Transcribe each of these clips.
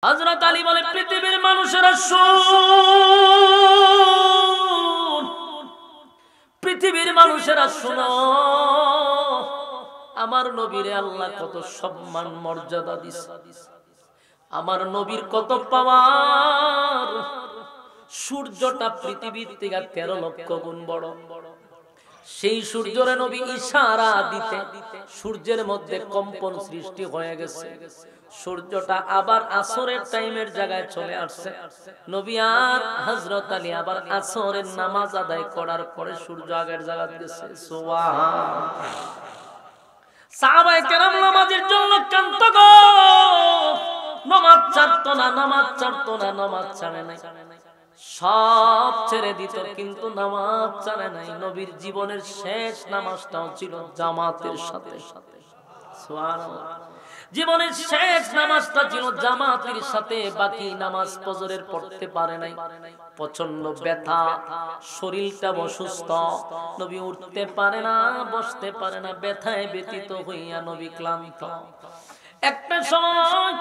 হযরত আলী বলে, পৃথিবীর মানুষেরা শুন, পৃথিবীর মানুষেরা শুনো, আমার নবীরে আল্লাহ কত সম্মান মর্যাদা দিয়েছে, আমার নবীর কত পাওয়ার। সূর্যটা পৃথিবীর থেকে 13 লক্ষ গুণ বড়। সেই সূর্যরে নবী ইশারা দিতে সূর্যের মধ্যে কম্পন সৃষ্টি হয়ে গেছে। সূর্যটা আবার আসরের টাইমের জায়গায় চলে আসছে। নবী আর হযরত আলী আবার আসরের নামাজ আদায় করার পরে সূর্য আগের জায়গায় গেছে। সুবহানাল্লাহ। সাহাবায়ে কেরাম নামাজের জন্য কান্ত গো, নামাজ ছাড়তো না, নামাজ ছাড়তো না, নামাজ ছাড়ে নাই, সব ছেড়ে দিত, কিন্তু নামাজ ছাড়ে নাই। নবীর জীবনের শেষ নামাজটাও ছিল জামাতের সাথে। সুবহানাল্লাহ। জীবনের শেষ নামাজটা ছিল জামাতের সাথে, বাকি নামাজ ফজরের পড়তে পারে নাই। প্রচন্ড ব্যথা, শরীরটা অসুস্থ, নবী উঠতে পারে না, বসতে পারে না, ব্যথায় ব্যথিত হইয়া নবী ক্লান্ত। একটা সময়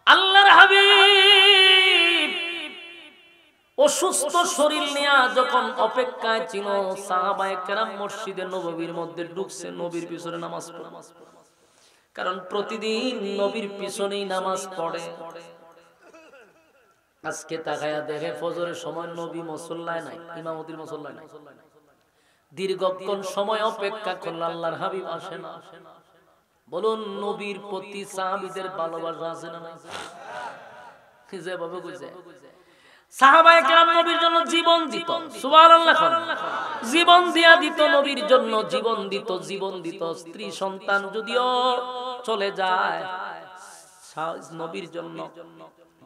আল্লাহর হাবিব অসুস্থ শরীর নিয়ে যখন অপেক্ষায় ছিল, সাহাবায়ে কেরাম মসজিদে নববীর মধ্যে ঢুকছে নবীর পিছনে নামাজ পড়ে। কারণ প্রতিদিন নবীর পিছনেই নামাজ পড়ে। আজকে তাকায়া দেখে ফজরের সময় নবী মুসল্লায় নাই, ইমামতির মুসল্লায় নাই। দীর্ঘক্ষণ সময় অপেক্ষা করল, আল্লাহর হাবিব আসে না। বলুন, নবীর প্রতি সাহাবীদের ভালোবাসা আছে না নাই? যেভাবে বুঝে সাহাবায়ে কেরাম নবীর জন্য জীবন দিত। সুবহানাল্লাহ। জীবন দিয়া দিত নবীর জন্য, জীবন দিত, জীবন দিত। স্ত্রী সন্তান যদিও চলে যায়, নবীর জন্য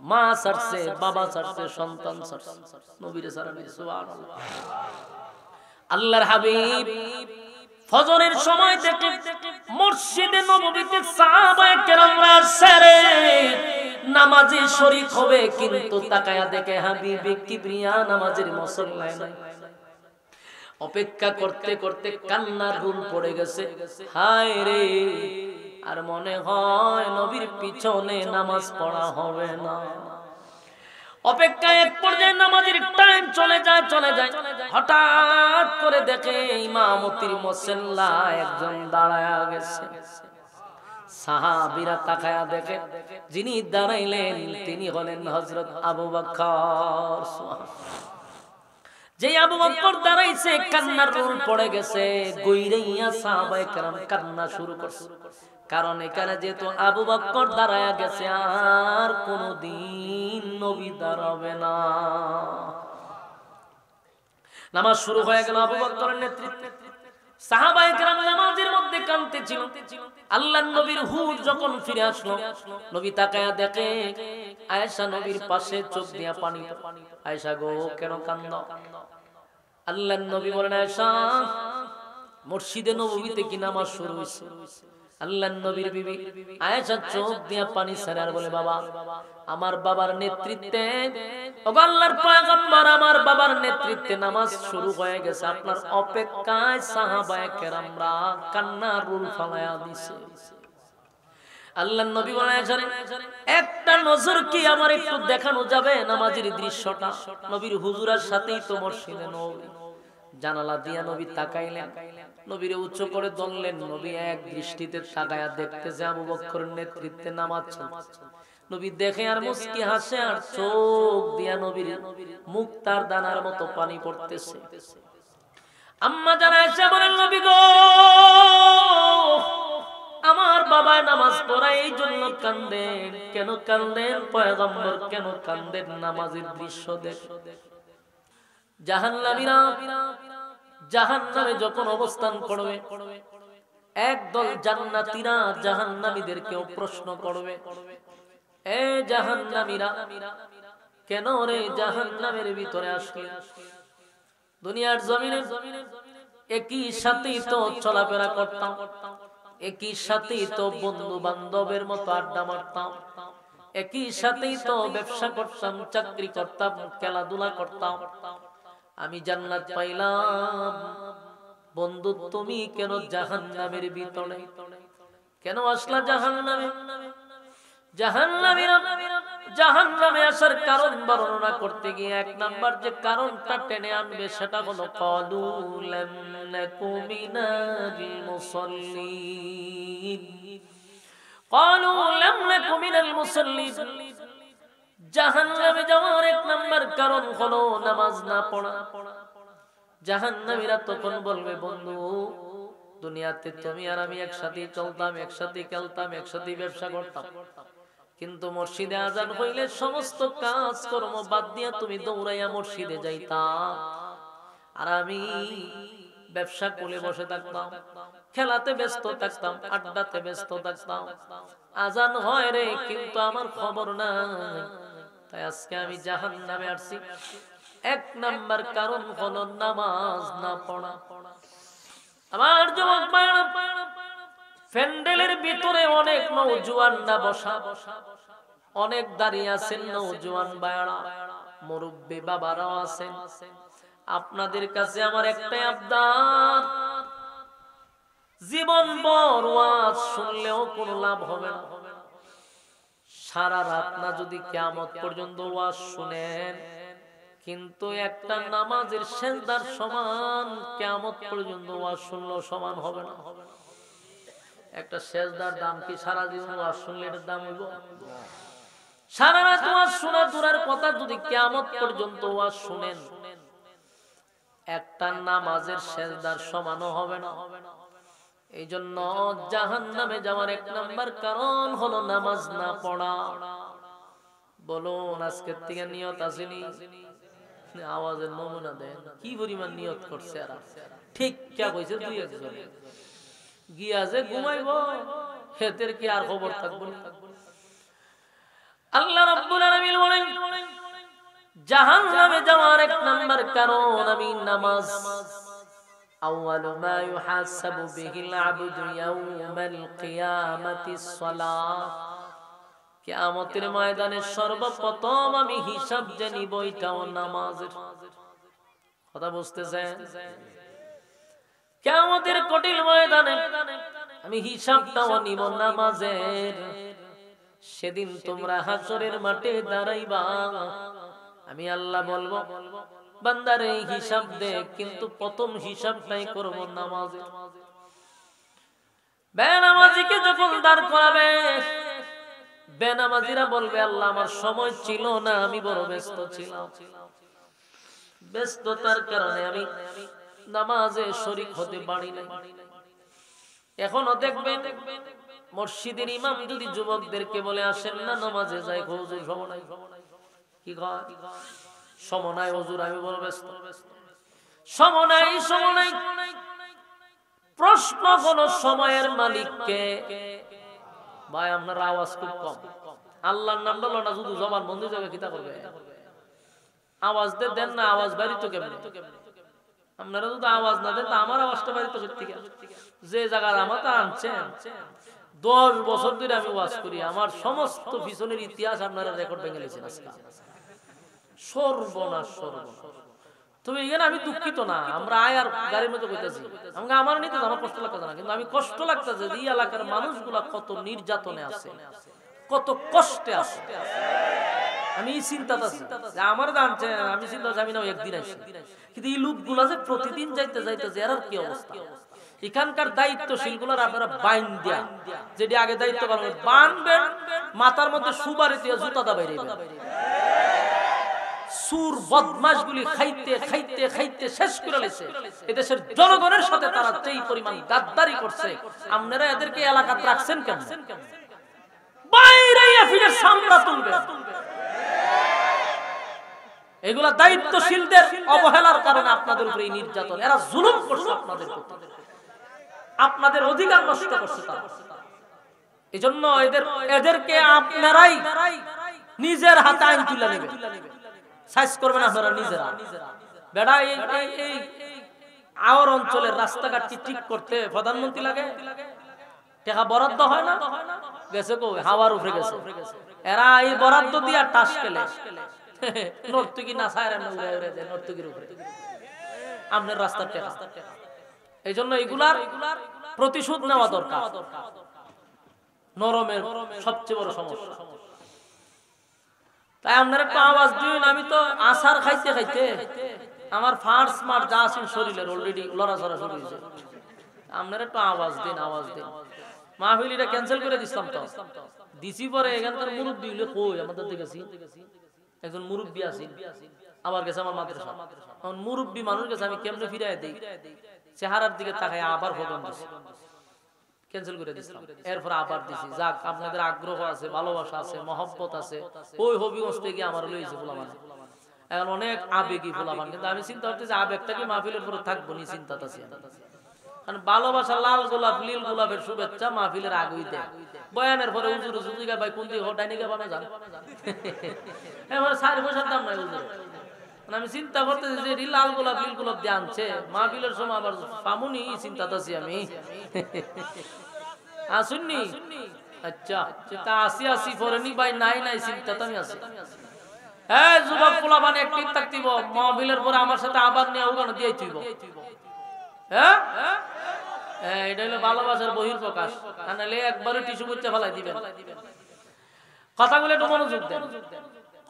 মা ছাড়ছে, বাবা ছাড়ছে, সন্তান ছাড়ছে, নবীর ছাড়া নাই। সুবহানাল্লাহ। আল্লাহর হাবিব ফজরের সময় থেকে মসজিদে নববীতে সাহাবায়ে কেরামরা সেরে নামাজে শরীক হবে, কিন্তু তাকায়া দেখে হাবিবে কিবরিয়া নামাজের মুসল্লায় নাই। অপেক্ষা করতে করতে কান্নার রুল পড়ে গেছে। হায় রে, আর মনে হয় নবীর পিছনে নামাজ পড়া হবে না। অপেক্ষায় এক পর্যায়ে নামাজের টাইম চলে যায়। হঠাৎ করে দেখে ইমামতির মুসল্লায় একজন দাঁড়ায়া গেছে। সাহাবীরা তাকায়া দেখে যিনি দাঁড়াইলেন তিনি হলেন হযরত আবু বকর। যে আবু বকর দাঁড়াইছে, কান্নার রোল পড়ে গেছে। গইরাইয়া সাহাবায়ে কেরাম কান্না শুরু করছে। কারণ এখানে যেহেতু আবু বকর দাঁড়ায়া গেছে, আর কোনদিন নবী দাঁড়াবে না। নামাজ শুরু হয়ে গেল আবু বকরের নেতৃত্বে। সাহাবায়ে কেরাম নামাজের মধ্যে কাঁদতেছিল। আল্লাহর নবীর হুশ যখন ফিরে আসলো, নবী তাকায়া দেখে আয়েশা নবীর পাশে, চোখ দিয়া পানি। আয়েশা গো, কেন কান্দো? আল্লাহর নবী বলেন, আয়েশা, মসজিদে নববীতে কি নামাজ শুরু হইছে? আল্লাহর নবীর বিবি আয়েশা চোখ দিয়া পানি ছাড়ে আর বলে, বাবা, আমার বাবার নেতৃত্বে, ওগো আল্লাহর পয়গম্বর, আমার বাবার নেতৃত্বে নামাজ শুরু হয়ে গেছে। আপনার অপেক্ষায় সাহাবায়ে কেরামরা কান্নার রুল ফালায়া দিছে। আল্লাহর নবী বলেন, আয়েশা, একটা নজর কি আমার একটু দেখানো যাবে নামাজের দৃশ্যটা? নবীর হুজুরের সাথেই তো মসজিদে নববী। জানালা দিয়া নবী তাকাইলেন, নবীরে উচ্চ করে ধরলেন। নবী এক দৃষ্টিতে তাকায়া দেখতেছে আবু বকরের নেতৃত্বে নামাজ চলছে। নবী দেখে আর মুস্কি হাসে, আর চোখ দিয়া নবীর মুক্তার দানার মতো পানি পড়তেছে। আম্মা জান আয়েশা বলেন, নবী গো, আমার বাবা নামাজ পড়ায় এই জন্য কান্দেন। কেন কান্দেন পয়গম্বর, কেন কান্দেন? নামাজের দৃশ্য দেখ। জাহান্নামীরা জাহান্নামে যখন অবস্থান করবে, একদল জান্নাতীরা জাহান্নামীদেরকেও প্রশ্ন করবে, এ জাহান্নামীরা, কেন রে জাহান্নামের ভিতরে আসলে? দুনিয়ার জমিনে একই সাথেই তো চলাফেরা করতাম, একই সাথেই তো বন্ধু বান্ধবের মতো আড্ডা মারতাম, একই সাথেই তো ব্যবসা করতাম, চাকরি করতাম, খেলাধুলা করতাম। আমি জান্নাত পাইলাম, বন্ধু তুমি কেন জাহান্নামের ভিতরে? কেন আসলা জাহান্নামে? জাহান্নামীরা জাহান্নামে আসার কারণ বর্ণনা করতে গিয়ে এক নাম্বার যে কারণটা টেনে আনবে সেটা হলো ক্বালু লাম নাকু মিনাল মুসাল্লিন। ক্বালু লাম নাকু মিনাল মুসাল্লিন, জাহান্নামে যাওয়ার এক নাম্বার কারণ হলো নামাজ না পড়া। জাহান্নামীরা তখন বলবে, বন্ধু দুনিয়াতে তুমি আর আমি একসাথে চলতাম, একসাথে খেলতাম, একসাথে ব্যবসা করতাম, কিন্তু মসজিদে আজান হইলে সমস্ত কাজ কর্ম বাদ দিয়া তুমি দৌড়াইয়া মসজিদে যাইতা, আর আমি ব্যবসা করে বসে থাকতাম, খেলাতে ব্যস্ত থাকতাম, আড্ডাতে ব্যস্ত থাকতাম। আজান হয় রে, কিন্তু আমার খবর নাই। তাই আজকে আমি জাহান্নামে আসছি। এক নাম্বার কারণ হলো নামাজ না পড়া। আমার যুবক ভাইরা, প্যান্ডেলের ভিতরে অনেক নওজোয়ানরা বসা, অনেক দাঁড়িয়ে আছেন নওজোয়ান ভাইরা, মুরব্বি বাবারাও আছেন। আপনাদের কাছে আমার একটাই আবদার, জীবন ভর ওয়াজ শুনলেও কোনো লাভ হবে না। সারা রাত না যদি কিয়ামত পর্যন্ত ওয়াজ শুনেন, কিন্তু একটা নামাজের সেজদার সমান কিয়ামত পর্যন্ত ওয়াজ শুনলেও সমান হবে না। একটা সেজদার দাম কি সারা জীবন ওয়াজ শুনলে এর দাম হইব? সারা রাত ওয়াজ শোনা দূরের কথা, যদি কিয়ামত পর্যন্ত ওয়াজ শুনেন, একটা নামাজের সেজদার সমানও হবে না। এই জন্য জাহান্নামে যাওয়ার এক নাম্বার কারণ হলো নামাজ না পড়া। বলুন আজকের থেকে নিয়ত আসেনি? আওয়াজের নমুনা দেন, কি পরিমাণ নিয়ত করছে। আর ঠিক কে কইছে? দুই একজন গিয়া যে ঘুমাইব, হেতের কি আর খবর থাকবে না? আল্লাহ রাব্বুল আলামিন বলেন, জাহান্নামে যাওয়ার এক নাম্বার কারণ আমি নামাজ। আউয়ালু মা ইউহাসাবু বিহিল আবদু ইয়াউমাল কিয়ামাতিস সালাহ। কিয়ামতের ময়দানে সর্বপ্রথম আমি হিসাব যে নিব, এটাও নামাজের। কথা বুঝতেছেন? কিয়ামতের কঠিন ময়দানে আমি হিসাবটাও নিব নামাজের। সেদিন তোমরা হাসরের মাঠে দাঁড়াইবা, আমি আল্লাহ বলবো, বান্দারে হিসাব দে, কিন্তু প্রথম হিসাবটাই করব নামাজের। বেনামাজিকে যখন দাঁড় করাবে, বেনামাজিরা বলবে, আল্লাহ আমার সময় ছিল না, আমি বড় ব্যস্ত ছিলাম, ব্যস্ততার কারণে আমি নামাজে শরীক হতে পারি না। এখনো দেখবেন মসজিদের ইমাম যদি যুবকদেরকে বলে আসেন না নামাজে যাই, হুজুর সময় নাই। কি কয়? সময় নাই হুজুর, আমি বড় ব্যস্ত। সময় নাই, সময় নাই। প্রশ্ন হলো সময়ের মালিককে। ভাই আপনার আওয়াজ খুব কম। আল্লাহর নাম বলো না, শুধু জবান বন্ধ যাবে, কিতা করবে? আওয়াজ দেন না, আওয়াজ বাড়ি তো কেমন? আপনারা যদি আওয়াজ না দেন, আমার আওয়াজটা বাড়ি তো সত্যি। যে জায়গার আমাকে আনছেন, 10 বছর ধরে আমি ওয়াজ করি, আমার সমস্ত পিছনের ইতিহাস আপনারা রেকর্ড ভেঙে নিয়েছেন। সর্বনাশ, সর্বনাশ। তুমি এখানে আমি দুঃখিত না, আমরা আয়ার গাড়ির মধ্যে কইতাছি, আমাকে আমার নিতে আমার কষ্ট লাগতেছে না, কিন্তু আমি কষ্ট লাগতেছে যে এই এলাকার মানুষগুলা কত নির্যাতনে আছে, কত কষ্টে আছে। আমি চিন্তাটা যে আমার জানছে, আমি চিন্তা যাবি না একদিন আসি, কিন্তু এই লোকগুলা যে প্রতিদিন যাইতে যাইতে যে এর কি অবস্থা। এখানকার দায়িত্বশীল গুলার আপনারা বাইন দেয়া, যেটি আগে দায়িত্ব পালন বানবেন, মাথার মধ্যে সুবারি দিয়ে জুতা বাইরে সুর বদমাশ গুলি খাইতে খাইতে খাইতে শেষ করে লেছে। এদেশের জনগণের সাথে তারা যেই পরিমাণ গাদ্দারি করছে, আপনারা এদেরকে এলাকাতে রাখছেন কেন? বাইরে ফিরে সামরা তুলবে। এগুলা দায়িত্বশীলদের অবহেলার কারণে আপনাদের উপরে এই নির্যাতন। এরা জুলুম করছে আপনাদের প্রতি, আপনাদের অধিকার নষ্ট করছে তারা। এজন্য এদেরকে আপনারাই নিজের হাতে আইন তুলে নেবেন, সাইজ করবেন আপনারা নিজেরা। বেড়া এই আওয়ার অঞ্চলের রাস্তাঘাট ঠিক করতে প্রধানমন্ত্রী লাগে, টাকা বরাদ্দ হয় না, গেছে কো হাওয়ার উপরে গেছে। এরা এই বরাদ্দ দিয়া টাস খেলে নর্তকী না ছায় উড়ে উড়ে যায় নর্তকীর উপরে আপনার রাস্তার টাকা। এই জন্য এগুলার প্রতিশোধ নেওয়া দরকার। নরমের সবচেয়ে বড় সমস্যা। তাই আপনারা একটু আওয়াজ দিন। আমি তো আসার খাইতে খাইতে আমার ফার্স্ট মার যা আছে শরীরের অলরেডি লড়াচড়া শুরু হয়েছে। আপনারা একটু আওয়াজ দিন, আওয়াজ দিন। মাহফিলটা ক্যান্সেল করে দিছিলাম তো দিছি, পরে এখানকার মুরব্বী হইলে কই আমাদের দেখেছি একজন মুরব্বী আছে আবার গেছে আমার মাদ্রাসা। এখন মুরব্বী মানুষ গেছে, আমি কেমনে ফিরাই দেই, চেহারার দিকে তাকাই আবার হোটেল দিছি, ক্যান্সেল করে দিছিলাম। এরপর আবার দিছি। যাক, আপনাদের আগ্রহ আছে, ভালোবাসা আছে, মহব্বত আছে। ওই হবিগঞ্জ থেকে আমার লইছে ফুলামান, এখন অনেক আবেগী ফুলামান। কিন্তু আমি চিন্তা করছি যে আবেগটাকে মাহফিলের পরে থাকবো নি, চিন্তাটা আছে। কারণ ভালোবাসা লাল গোলাপ নীল গোলাপের শুভেচ্ছা মাহফিলের আগেই দেয়। বয়ানের পরে হুজুর সুজিকা ভাই কোন দিকে হটাই নিকে পাবে জান, এবার 4 পয়সার দাম নাই হুজুর। আমি চিন্তা করতেছি যে লাল গোলাপ নীল গোলাপ দিয়ে আনছে মাহফিলের সময় আবার পামুনি, চিন্তাটা আছি আমি। আসুননি? আচ্ছা, সেটা আসি পরেনি ভাই, নাই চিন্তাটা আমি আছি। হ্যাঁ, যুবক পোলাপান একটিভ থাকতিব, মাহফিলের পরে আমার সাথে আবার নিয়ে ওখানে দিয়ে তুইব। হ্যাঁ, এটা হলো ভালোবাসার বহির প্রকাশ। নাহলে একবারে টিস্যু করতে ফেলাই দিবেন। কথাগুলো একটু মনোযোগ দেন।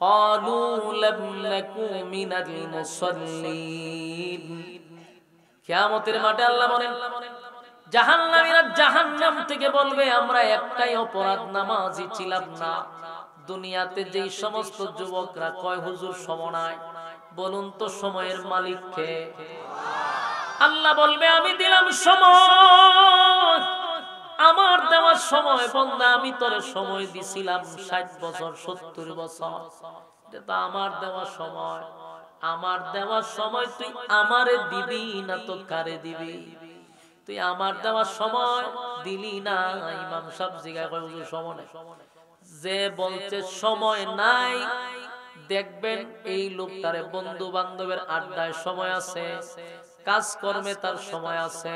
قالوا لم نكن من المصلين। কিয়ামতের মাঠে আল্লাহ বলেন, জাহান্নামীরা জাহান্নাম থেকে বলবে, আমরা একটাই অপরাধ, নামাজি ছিলাম না। দুনিয়াতে যেই সমস্ত যুবকরা কয় হুজুর সময় নাই, বলুন তো সময়ের মালিক কে? আল্লাহ বলবে, আমি দিলাম সময়, আমার দেওয়ার সময়। বন্দা, আমি তোরে সময় দিছিলাম 60 বছর 70 বছর, এটা আমার দেওয়ার সময়। আমার দেওয়ার সময় তুই আমারে দিবি না তো কারে দিবি? তুই আমার দেওয়ার সময় দিলি না। ইমাম সাহেব জিজ্ঞাসা করে, হুজুর সময় নাই। যে বলছে সময় নাই, দেখবেন এই লোকটারে বন্ধু বান্ধবের আড্ডায় সময় আছে, কাজকর্মে তার সময় আছে,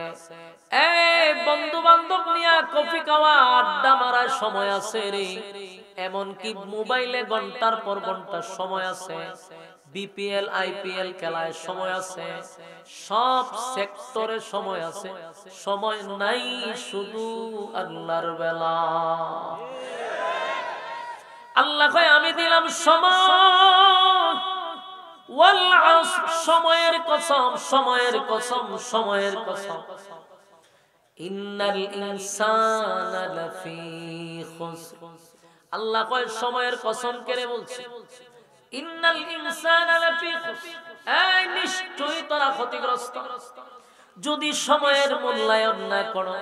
এই বন্ধু বান্ধব নিয়ে কফি খাওয়া আড্ডা মারার সময় আছে রে। এমনকি মোবাইলে ঘন্টার পর ঘন্টা সময় আছে, বিপিএল আইপিএল খেলায় সময় আছে, সব সেক্টরে সময় আছে। সময় নাই শুধু আল্লাহর বেলা। আল্লাহ কয়, আমি দিলাম সময়, ওয়াল আসর, সময়ের কসম, সময়ের কসম, সময়ের কসম। ইন্নাল ইনসানা লাফি খুসর। আল্লাহ কয়, সময়ের কসম করে বলছে, ইন্নাল ইনসানা লাফি খুসর, এই নিশ্চয়ই তারা ক্ষতিগ্রস্ত। যদি সময়ের মূল্যায়ন না করো,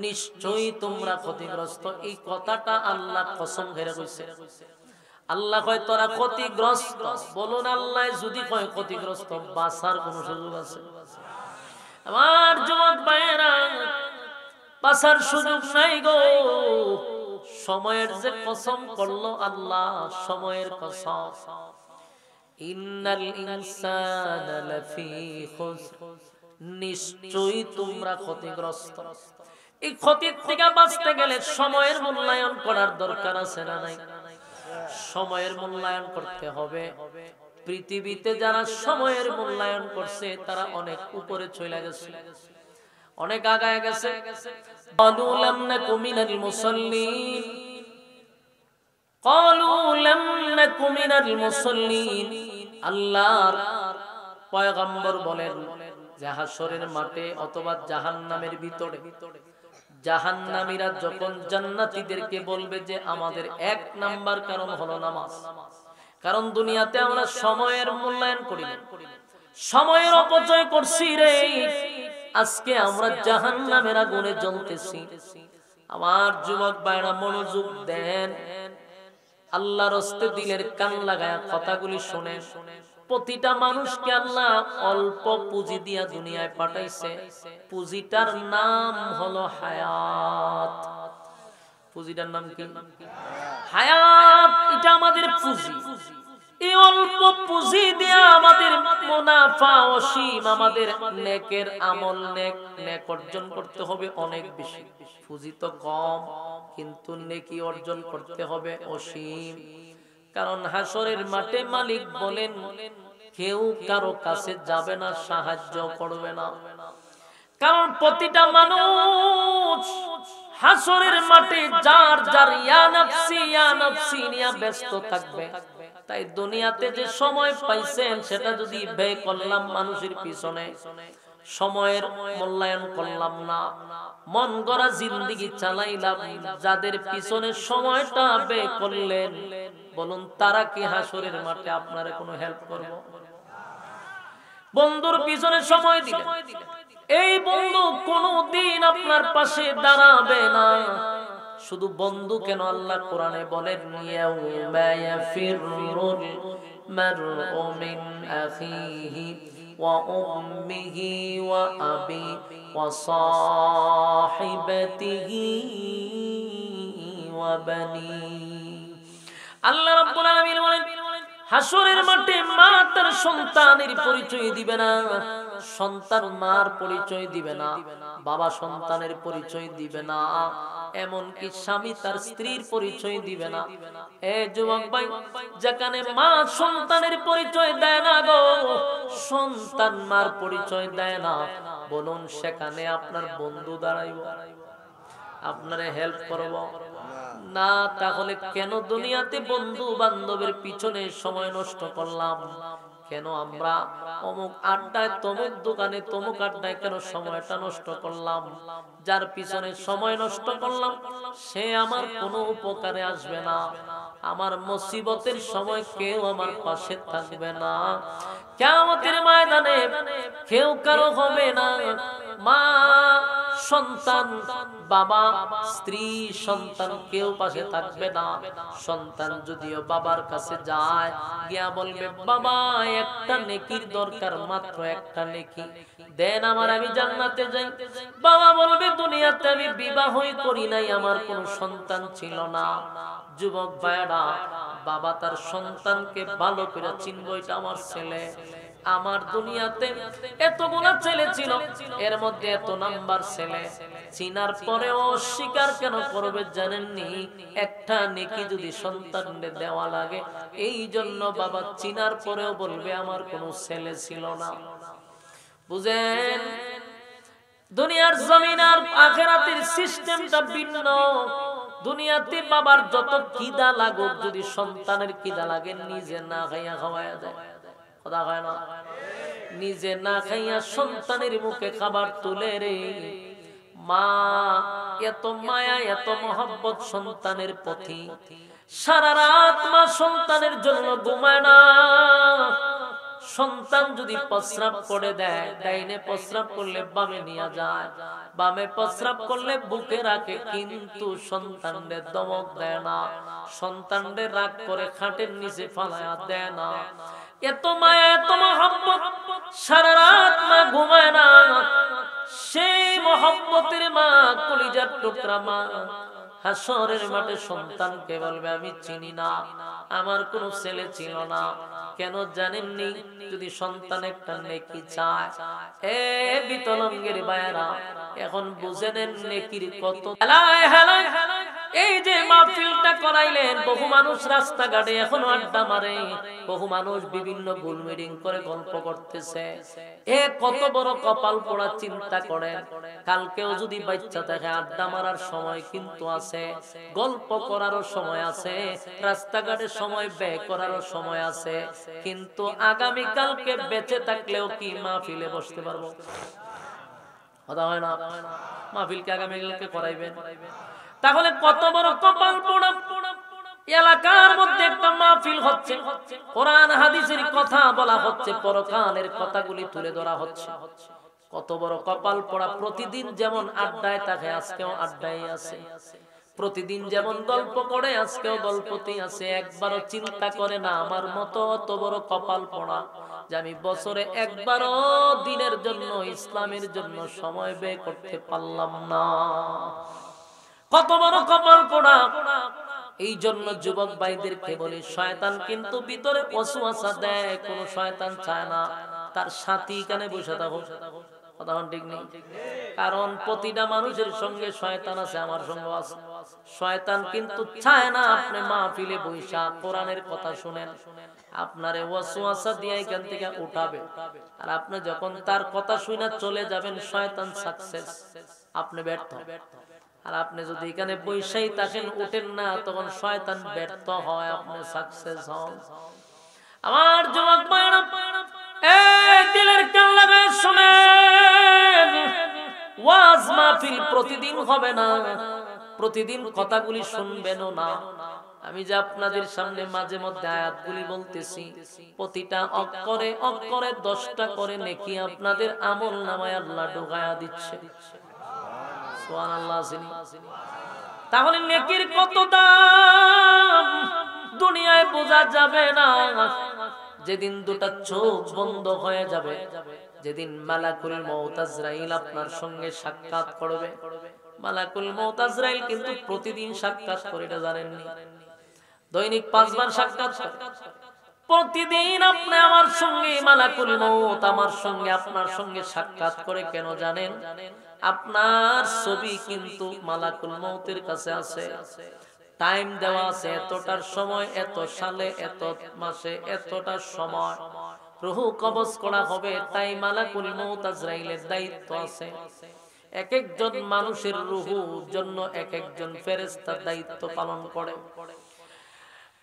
নিশ্চয়ই তোমরা ক্ষতিগ্রস্ত। এই কথাটা আল্লাহ কসম করে কইছে। আল্লাহ কয় তোরা ক্ষতিগ্রস্ত। বলুন, আল্লাহ যদি কয় ক্ষতিগ্রস্ত, বাঁচার কোন সুযোগ আছে? আমার যুবক ভাইয়েরা, বাঁচার সুযোগ নাই গো। সময়ের যে কসম করলো আল্লাহ, সময়ের কসম। ইন্নাল ইনসানা লাফি খুসর, নিশ্চয়ই তোমরা ক্ষতিগ্রস্ত। এই ক্ষতির থেকে বাঁচতে গেলে সময়ের মূল্যায়ন করার দরকার আছে না নাই? সময়ের মূল্যায়ন করতে হবে। পৃথিবীতে যারা সময়ের মূল্যায়ন করছে তারা অনেক উপরে চলে গেছে, অনেক আগায় গেছে। ক্বালু লাম নাকু মিনাল মুসাল্লিন, ক্বালু লাম নাকু মিনাল মুসাল্লিন। আল্লাহর পয়গম্বর বলেন যে হাশরের মাঠে অথবা জাহান্নামের ভিতরে জাহান্নামীরা যখন জান্নাতীদেরকে বলবে যে আমাদের 1 নাম্বার কারণ হলো নামাজ। কারণ দুনিয়াতে আমরা সময়ের মূল্যায়ন করি না, সময়ের অপচয় করছি রে। আজকে আমরা জাহান্নামের আগুনে জ্বলতেছি। আমার যুবক ভাইরা মনোযোগ দেন, আল্লাহর রাস্তে দিলের কান লাগায়া কথাগুলি শুনেন। প্রতিটা মানুষকে আল্লাহ অল্প পুঁজি দিয়া দুনিয়ায় পাঠাইছে। পুঁজিটার নাম হলো হায়াত। পুঁজিটার নাম কি? হায়াত। এটা আমাদের পুঁজি। এই অল্প পুঁজি দিয়া আমাদের মুনাফা অসীম, আমাদের নেকের আমল নেক অর্জন করতে হবে অনেক বেশি। পুঁজি তো কম, কিন্তু নেকি অর্জন করতে হবে অসীম। কারণ হাশরের মাঠে মালিক বলেন, কেউ কারো কাছে যাবে না, সাহায্য করবে না। কারণ প্রতিটা মানুষ হাসরের মাঠে যার যার ইয়া নাফসি নিয়ে ব্যস্ত থাকবে। তাই দুনিয়াতে যে সময় পাইছেন সেটা যদি ব্যয় করলাম মানুষের পিছনে, সময়ের মূল্যায়ন করলাম না, মন গড়া জিন্দেগি চালাইলাম, যাদের পিছনে সময়টা ব্যয় করলেন বলুন তারা কি হাসরের মাঠে আপনারে কোনো হেল্প করবে? বন্ধুর পিছনে সময় দিলেন, এই বন্ধু কোনদিন আপনার পাশে দাঁড়াবে না। শুধু বন্ধু কেন, আল্লাহ কোরআনে বলেন ইয়াউমা ইয়াফিরুল মারউ মিন আখিহি ওয়া উম্মিহি ওয়া আবি ওয়া সাহিবাতিহি ওয়া বানি। আল্লাহ রাব্বুল আলামিন বলেন হাসরের মাঠে মা তার সন্তানের পরিচয় দিবে না, সন্তান মার পরিচয় দিবে না, বাবা সন্তানের পরিচয় দিবে না, এমনকি স্বামী তার স্ত্রীর পরিচয় দিবে না। এ যুবক ভাই, যেখানে মা সন্তানের পরিচয় দেয় না গো, সন্তান মার পরিচয় দেয় না, বলুন সেখানে আপনার বন্ধু দাঁড়াইব, আপনারে হেল্প করব না। তাহলে কেন দুনিয়াতে বন্ধু বান্ধবের পিছনে সময় নষ্ট করলাম? কেন আমরা অমুক আড্ডায়, তমুক দোকানে, তমুক আড্ডায় কেন সময়টা নষ্ট করলাম? যার পিছনে সময় নষ্ট করলাম সে আমার কোনো উপকারে আসবে না, আমার মুসিবতের সময় কেউ আমার পাশে থাকবে না, কিয়ামতের ময়দানে কেউ কারো হবে না। মা সন্তান, বাবা স্ত্রী সন্তান কেউ পাশে থাকবে না। সন্তান যদিও বাবার কাছে যায়, গিয়া বলবে বাবা একটা নেকির দরকার, মাত্র একটা নেকি দেন আমার, আমি জান্নাতে যাই। বাবা বলবে দুনিয়াতে আমি বিবাহই করি নাই, আমার কোনো সন্তান ছিল না। যুবক ভাইরা, বাবা তার সন্তানকে ভালো করে চিনবে, এটা আমার ছেলে। আমার দুনিয়াতে এতগুলা ছেলে ছিল, এর মধ্যে এত নাম্বার ছেলে, চিনার পরেও অস্বীকার কেন করবে জানেননি? একটা নেকি যদি সন্তানকে দেওয়া লাগে, এই জন্য বাবা চিনার পরেও বলবে আমার কোনো ছেলে ছিল না। বুঝেন, দুনিয়ার জমিন আর আখিরাতের সিস্টেমটা ভিন্ন। দুনিয়াতে বাবার যত কিদা লাগুক, যদি সন্তানের কিদা লাগে নিজে না খাইয়া খাওয়ায়া দেয়, কথা হয় না, নিজে না খাইয়া সন্তানের মুখে খাবার তুলে রে। মা এত মায়া, এত মহব্বত সন্তানের প্রতি, সারা রাত মা সন্তানের জন্য ঘুমায় না। সন্তান যদি প্রস্রাব করে দেয়, ডাইনে প্রস্রাব করলে বামে নিয়ে যায়, বামে প্রস্রাব করলে বুকে রাখে, কিন্তু সন্তানদের দমক দেয় না, সন্তানদের রাগ করে খাটের নিচে ফালায়া দেয় না। এত মায়া, এত মহব্বত, সারা রাত মা ঘুমায় না। সেই মহব্বতের মা, কলিজার টুকরা মা, হাসরের মাঠে সন্তানকে বলবে আমি চিনি না, আমার কোনো ছেলে ছিল না। কেন জানেননি? যদি সন্তান একটা নেকি চায়, এ বিতলঙ্গের বায়রা, এখন বুঝে নেন নেকির কত। এই যে মাহফিলটা করাইলেন, বহু মানুষ রাস্তাঘাটে এখনো আড্ডা মারে, বহু মানুষ বিভিন্ন গোল মিটিং করে গল্প করতেছে। এ কত বড় কপাল পোড়া, চিন্তা করেন। কালকেও যদি বাচ্চা থাকে, আড্ডা মারার সময় কিন্তু আছে, গল্প করারও সময় আছে, রাস্তাঘাটে সময় ব্যয় করারও সময় আছে, কিন্তু আগামী কালকে বেঁচে থাকলেও কি মাহফিলে বসতে পারবো? কথা হয় না, মাহফিলকে আগামী কালকে করাইবেন। তাহলে কত বড় কপাল পোড়া। এলাকার মধ্যে একটা মাহফিল হচ্ছে, কোরআন হাদিসের কথা বলা হচ্ছে, পরকালের কথাগুলি তুলে ধরা হচ্ছে। কত বড় কপাল পোড়া। প্রতিদিন যেমন আড্ডায় থাকে, আজকেও আড্ডায় আছে। প্রতিদিন যেমন গল্প করে, আজকেও গল্পতেই আছে। একবারও চিন্তা করে না আমার মতো অত বড় কপাল পোড়া যে আমি বছরে একবারও দিনের জন্য, ইসলামের জন্য সময় ব্যয় করতে পারলাম না। কত বড় কপাল পোড়া। এই জন্য যুবক ভাইদেরকে বলি, শয়তান কিন্তু ভিতরে ওয়াসওয়াসা দেয়, কোন শয়তান চায় না তার সাথী কানে বসে থাকো, কথা ঠিক নেই। কারণ প্রতিটা মানুষের সঙ্গে শয়তান আছে, আমার সঙ্গে আছে। শয়তান কিন্তু চায় না আপনি মাহফিলে বৈশা কোরআনের কথা শুনেন, আপনারে ওয়াসওয়াসা দিয়ে এখান থেকে উঠাবে। আর আপনি যখন তার কথা শুনে চলে যাবেন, শয়তান সাকসেস, আপনি ব্যর্থ। আর আপনি যদি এখানে বৈশাই থাকেন উঠেন না, তখন শয়তান ব্যর্থ হয়, আপনি সাকসেস হন। আমার যুবক ভাইরা, এই দিলের কান লাগায় শুনেন, ওয়াজ মাহফিল প্রতিদিন হবে না, প্রতিদিন কথাগুলি শুনবেনও না। আমি যে আপনাদের সামনে মাঝে মধ্যে আয়াতগুলি বলতেছি, প্রতিটা অক্ষরে অক্ষরে 10টা করে নেকি আপনাদের আমল নামায় আল্লাহ ঢোকায়া দিচ্ছে। সুবহানাল্লাহ। তাহলে নেকির কত দাম দুনিয়ায় বোঝা যাবে না। যেদিন দুটা চোখ বন্ধ হয়ে যাবে, যেদিন মালাকুল মউত আজরাইল আপনার সঙ্গে সাক্ষাৎ করবে। মালাকুল মউত আজরাইল কিন্তু প্রতিদিন সাক্ষাৎ করে, এটা জানেননি? দৈনিক 5 বার সাক্ষাৎ করে। প্রতিদিন আপনি আমার সঙ্গে, মালাকুল মউত আমার সঙ্গে, আপনার সঙ্গে সাক্ষাৎ করে কেন জানেন? আপনার ছবি কিন্তু মালাকুল মউতের কাছে আছে, টাইম দেওয়া আছে, এতটার সময়, এত সালে, এত মাসে, এতটার সময় রূহ কবজ করা হবে। তাই মালাকুল মউত আজরাইলের দায়িত্ব আছে। এক একজন মানুষের রূহের জন্য এক একজন ফেরেশতা দায়িত্ব পালন করে।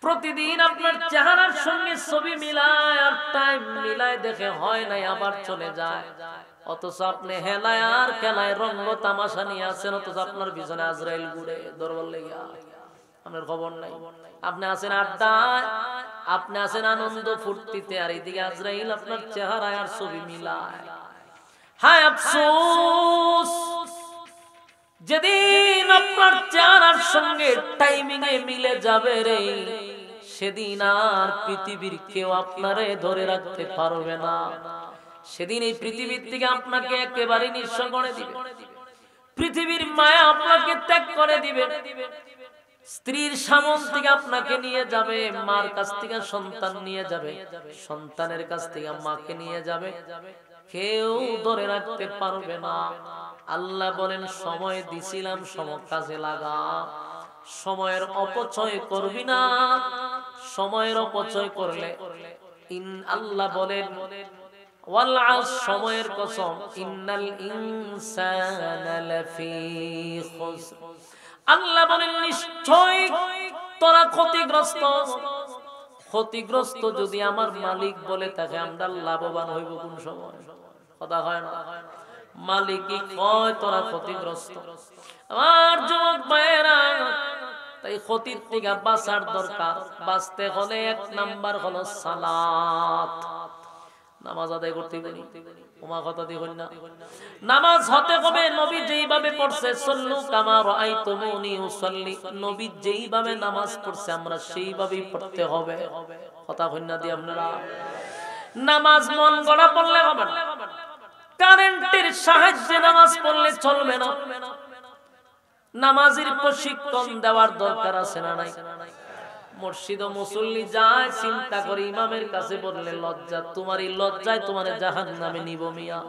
প্রতিদিন আপনার চেহারার সঙ্গে ছবি মিলায় আর টাইম মিলায় দেখে হয় নাই, আবার চলে যায়। অথচ আপনি হেলায় আর খেলায় রঙ্গ তামাশা নিয়ে আছেন, অথচ আপনার পিছনে আজরাইল ঘুরে দরবার লেগে, আপনার খবর নাই। আপনি আছেন আড্ডায়, আপনি আছেন আনন্দ ফুর্তিতে, আর এইদিকে আজরাইল আপনার চেহারায় আর ছবি মিলায়। হায় আফসোস, যেদিন আপনার চেহারার সঙ্গে টাইমিং এ মিলে যাবে রে, সেদিন আর পৃথিবীর কেউ আপনারে ধরে রাখতে পারবে না। সেদিন এই পৃথিবীর থেকে আপনাকে একেবারে নিঃস্ব করে দিবে। পৃথিবীর মায়া আপনাকে ত্যাগ করে দিবে। স্ত্রীর সামন থেকে আপনাকে নিয়ে যাবে, মার কাছ থেকে সন্তান নিয়ে যাবে, সন্তানের কাছ থেকে মাকে নিয়ে যাবে, কেউ ধরে রাখতে পারবে না। আল্লাহ বলেন, সময় দিছিলাম, সময় কাজে লাগা, সময়ের অপচয় করবি না। সময়ের অপচয় করলে আল্লাহ বলেন, ওয়াল আস, সময়ের কসম, ইন্নাল ইনসানা লাফি খুসর। আল্লাহ বলেন, নিশ্চয় তোরা ক্ষতিগ্রস্ত। ক্ষতিগ্রস্ত যদি আমার মালিক বলে থাকে, আমরা লাভবান হইব কোন সময়? কথা হয় না? মালিকই কয় তোরা ক্ষতিগ্রস্ত। আমার যুবক ভাইয়েরা, তাই ক্ষতির থেকে বাঁচার দরকার। বাঁচতে হলে 1 নাম্বার হলো সালাত, নামাজ আদায় করতে হবে। ওমা কথা দিবেন না, নামাজ হতে হবে নবী যেইভাবে পড়ছে, সাল্লু কামা রাআইতুমুনি উসাল্লি, নবী যেইভাবে নামাজ পড়ছে আমরা সেইভাবেই পড়তে হবে। কথা কই না দি আপনারা? নামাজ মন গড়া পড়লে হবে না, কারেন্টের সাহায্যে নামাজ পড়লে চলবে না। নামাজের প্রশিক্ষণ দেওয়ার দরকার আছে না নাই? মসজিদ ও মুসল্লি যায়, চিন্তা করে ইমামের কাছে বললে লজ্জা, তোমার এই লজ্জায় তোমার জাহান্নামে নিব মিয়া।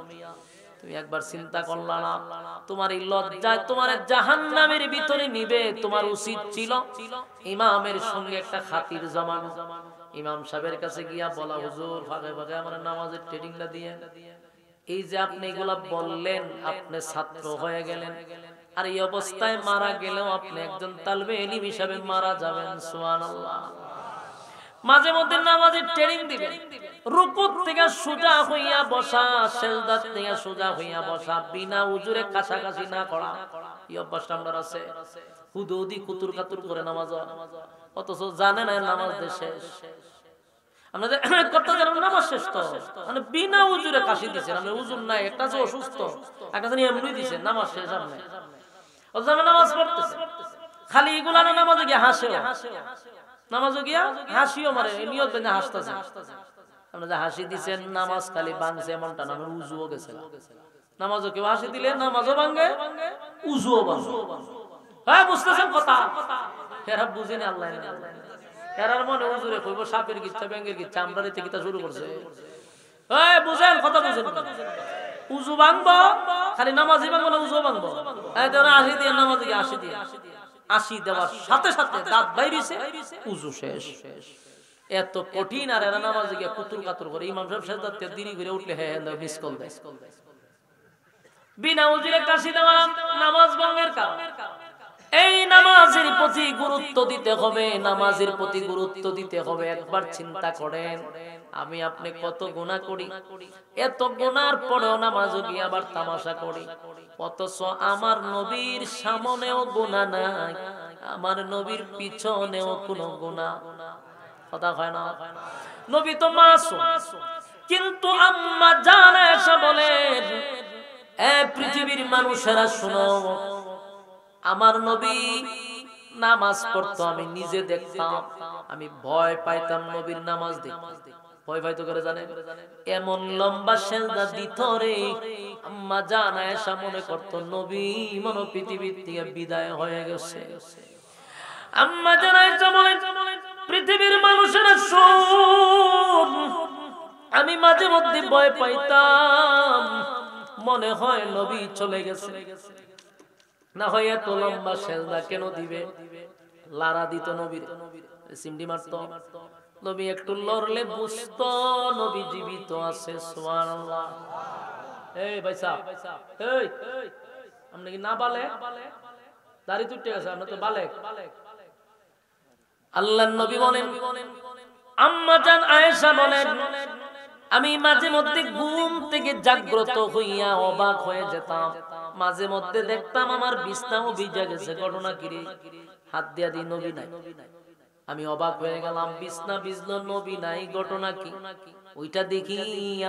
তুমি একবার চিন্তা করলা না? তোমার এই লজ্জায় তোমার জাহান্নামের ভিতরে নিবে। তোমার উচিত ছিল ইমামের সঙ্গে একটা খাতির জমানো। ইমাম সাহেবের কাছে গিয়া বলা, হুজুর ফাঁকে ফাঁকে আমার নামাজের ট্রেনিংটা দিয়ে। এই যে আপনি এগুলা বললেন, আপনি ছাত্র হয়ে গেলেন, আর এই অবস্থায় মারা গেলেও আপনি একজন তালবে ইলম হিসাবে মারা যাবেন। সুবহানাল্লাহ। মাঝে মধ্যে নামাজের ট্রেনিং দিবেন। রুকু থেকে সোজা হইয়া বসা, সিজদা থেকে সোজা হইয়া বসা, বিনা উজুরে কাছাকাছি না করা, এই অভ্যাসটা আমার আছে। হুদুদি কুতুর কাতুর করে নামাজ, অথচ জানে না নামাজ শেষ। আপনাদের কথা জানেন নামাজ শেষ তো, মানে বিনা উজুরে কাশি দিচ্ছেন। আপনি উজুর নাই, একটা যে অসুস্থ, একটা জানি এমনি দিচ্ছেন, নামাজ শেষ। আপনি নামাজ পড়তেছে, খালি এগুলা নামাজে গিয়ে হাসে, নামাজে গিয়া হাসিও মারে, নিয়ত বেঁধে হাসতেছে। আপনি যে হাসি দিচ্ছেন, নামাজ খালি ভাঙছে এমনটা না, উজুও গেছে। নামাজও কেউ হাসি দিলে নামাজও ভাঙে, উজুও ভাঙে। হ্যাঁ, বুঝতেছেন কথা? এরা বুঝিনি, আল্লাহ এরার মনে উজুরে কইব সাপের গিচ্ছা, ব্যাঙের গিচ্ছা, আমরা রেতে গীতা শুরু করছে। এই বুঝেন কথা, বুঝেন? উজু ভাঙবো, খালি নামাজই ভাঙবো না, উজু ভাঙবো। আসি দিয়ে নামাজে গিয়ে আসি দিয়ে, আসি দেওয়ার সাথে সাথে দাঁত বাইরেছে, উজু শেষ। এত কঠিন, আর এরা নামাজে গিয়ে কুতুর কাতুর করে। ইমাম সাহেব সেজদাতে দেরি করে উঠলে হ্যাঁ মিস কল দেয়। বিনা উজুরে কাশি দেওয়া নামাজ ভাঙের কারণ। এই নামাজের প্রতি গুরুত্ব দিতে হবে, নামাজের প্রতি গুরুত্ব দিতে হবে। একবার চিন্তা করেন, আমি আপনি কত গুনাহ করি, এত গুনার পরেও নামাজও গিয়ে আবার তামাশা করি, অথচ আমার নবীর সামনেও গুনাহ নাই, আমার নবীর পিছনেও কোনো গুনাহ। কথা হয় না? নবী তো মাসুম, কিন্তু আম্মা জান আয়েশা বলেন, এ পৃথিবীর মানুষেরা শুনো, আমার নবী নামাজ পড়তো, আমি নিজে দেখতাম, আমি ভয় পাইতাম নবীর নামাজ দেখতে। ভয় পাইতো করে জানেন? এমন লম্বা সেজদা দিত রে, আম্মা জান আয়েশা মনে করতো নবী মনে পৃথিবীর থেকে বিদায় হয়ে গেছে। আম্মা জান আয়েশা বলেন, পৃথিবীর মানুষেরা শুন, আমি মাঝে মধ্যে ভয় পাইতাম, মনে হয় নবী চলে গেছে, না হয় এত লম্বা সেজদা কেন দিবে। লারা দিত নবীর, সিমটি মারতো, নবী একটু লড়লে বুঝতো নবী জীবিত আছে। সুবহানাল্লাহ। এই ভাই সাহেব, এই আপনি কি না বালেক? দাড়ি তুটে গেছে, আপনি তো বালেক। আল্লাহর নবী বলেন, আম্মা জান আয়েশা বলেন, আমি মাঝে মধ্যে ঘুম থেকে জাগ্রত হইয়া অবাক হয়ে যেতাম, মাঝে মধ্যে দেখতাম আমার বিছনাও ভিজে গেছে। ঘটনা কি রে? হাত দিয়া দি, নবী নাই। আমি অবাক হয়ে গেলাম, বিছনা ভিজলো, নবী নাই, ঘটনা কি? ওইটা দেখি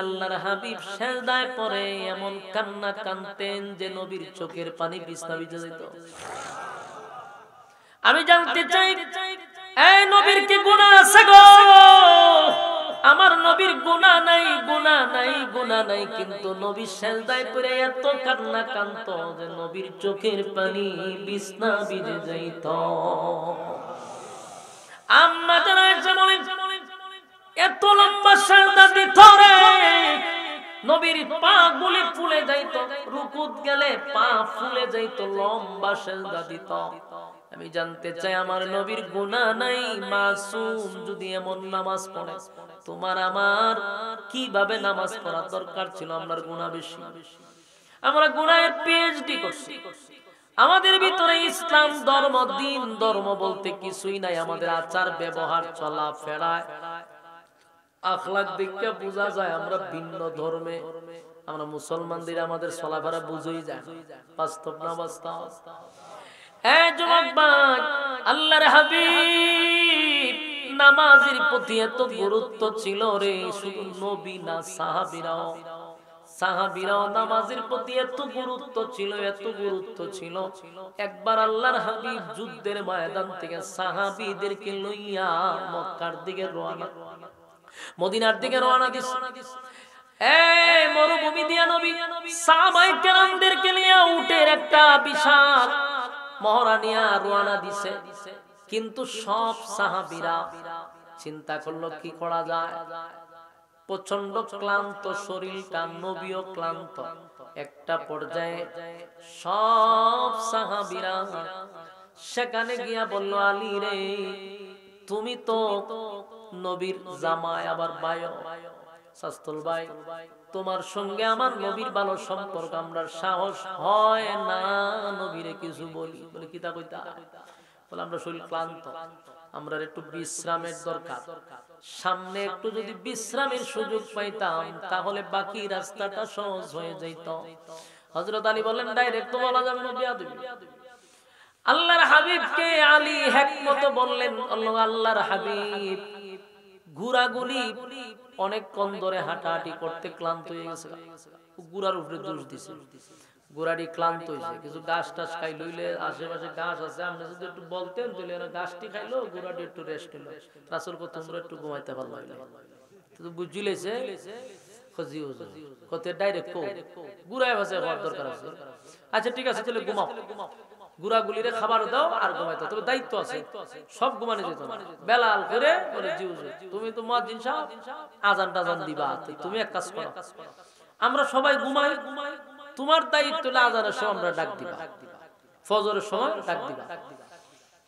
আল্লাহর হাবিব সেজদায় পড়ে এমন কান্না কাঁদতেন যে নবীর চোখের পানি বিছনা ভিজে যেত। আমি জানতে চাই, এই নবীর কি গুনাহ আছে গো? আমার নবীর গুনাহ নাই, গুনাহ নাই, গুনাহ নাই, কিন্তু নবী সেজদায় পড়ে এত কান্না কাঁদতো যে নবীর চোখের পানি বিছনা ভিজে যাইত। আম্মা জান আয়েশা বলেন, এত লম্বা সেজদা দিত রে, নবীর পা গুলি ফুলে যাইত, রুকুত গেলে পা ফুলে যাইত, লম্বা সেজদা দিত। আমি জানতে চাই, আমার নবীর গুনাহ নাই, মাসুম, যদি এমন নামাজ পড়ে, তোমার আমার কিভাবে নামাজ পড়া দরকার ছিল? আমরার গুনাহ বেশি, আমরা গুনাহের পিএইচডি করছি। আমাদের ভিতরে ইসলাম ধর্ম, দিন ধর্ম বলতে কিছুই নাই। আমাদের আচার ব্যবহার, চলা ফেরায়, আখলাক দেখে বোঝা যায় আমরা ভিন্ন ধর্মে। আমরা মুসলমানদের আমাদের চলাফেরা বুঝেই যায়, বাস্তব না বাস্তব? এই যুবক ভাই, আল্লাহর হাবিব নামাজের প্রতি এত গুরুত্ব ছিল রে, শুধু নবী না, সাহাবীরাও নামাজের প্রতি এত গুরুত্ব ছিল, এত গুরুত্ব ছিল। একবার আল্লাহর হাবিব যুদ্ধের ময়দান থেকে সাহাবীদেরকে লইয়া মক্কার দিকে রওনা, মদিনার দিকে রওনা দিছে। এই মরুভূমি দিয়া নবী সাহাবায়ে কেরামদেরকে নিয়ে উটের একটা বিশাল মহড়া নিয়ে রওনা দিছে। কিন্তু সব সাহাবীরা চিন্তা করলো কি করা যায়, প্রচন্ড ক্লান্ত শরীরটা, নবীও ক্লান্ত। একটা পর্যায়ে সব সাহাবীরা সেখানে গিয়া বলল, আলী রে, তুমি তো নবীর জামাই, আবার ভাইও, শাস্তুল ভাই, তোমার সঙ্গে আমার নবীর ভালো সম্পর্ক, আমরা সাহস হয় না নবীরে কিছু বলি। বলে কিতা কইতা? বলে আমরা শরীর ক্লান্ত, আমরা একটু বিশ্রামের দরকার, সামনে একটু যদি বিশ্রামের সুযোগ পাইতাম তাহলে বাকি রাস্তাটা সহজ হয়ে যেত। হযরত আলী বলেন, ডাইরেক্ট তো বলা যাবে না, বেয়াদবি। আল্লাহর হাবিবকে আলী হিকমত বললেন, আল্লাহর হাবিব ঘোড়াগুলি অনেকক্ষণ ধরে হাঁটাহাঁটি করতে ক্লান্ত হয়ে গেছে, ঘোড়ার উপরে দোষ দিছে, ঘোড়াটি ক্লান্ত হয়েছে, কিছু গাছ টাছ খাই লইলে, আশেপাশে গাছ আছে, আপনি যদি একটু বলতেন তাহলে এরা গাছটি খাইলো, ঘোড়াটি একটু রেস্ট নিল, রাসূল কো তোমরা একটু ঘুমাইতে পারলো, তো বুঝিলেছে কত ডাইরেক্ট কো ঘোড়ায় ভাষায় হওয়ার দরকার আছে। আচ্ছা ঠিক আছে, তাহলে ঘুমাও, ঘোড়াগুলিরে খাবার দাও আর ঘুমাইতে, তবে দায়িত্ব আছে, সব ঘুমানো যেত না। বেলাল করে বলে, জি হুজুর, তুমি তো মুয়াজ্জিন সাহেব, আজান টাজান দিবা, তুমি এক কাজ করো, আমরা সবাই ঘুমাই, তোমার দায়িত্ব হলো আজানের সময় আমরা ডাক দিবা, ফজরের সময় ডাক দিবা।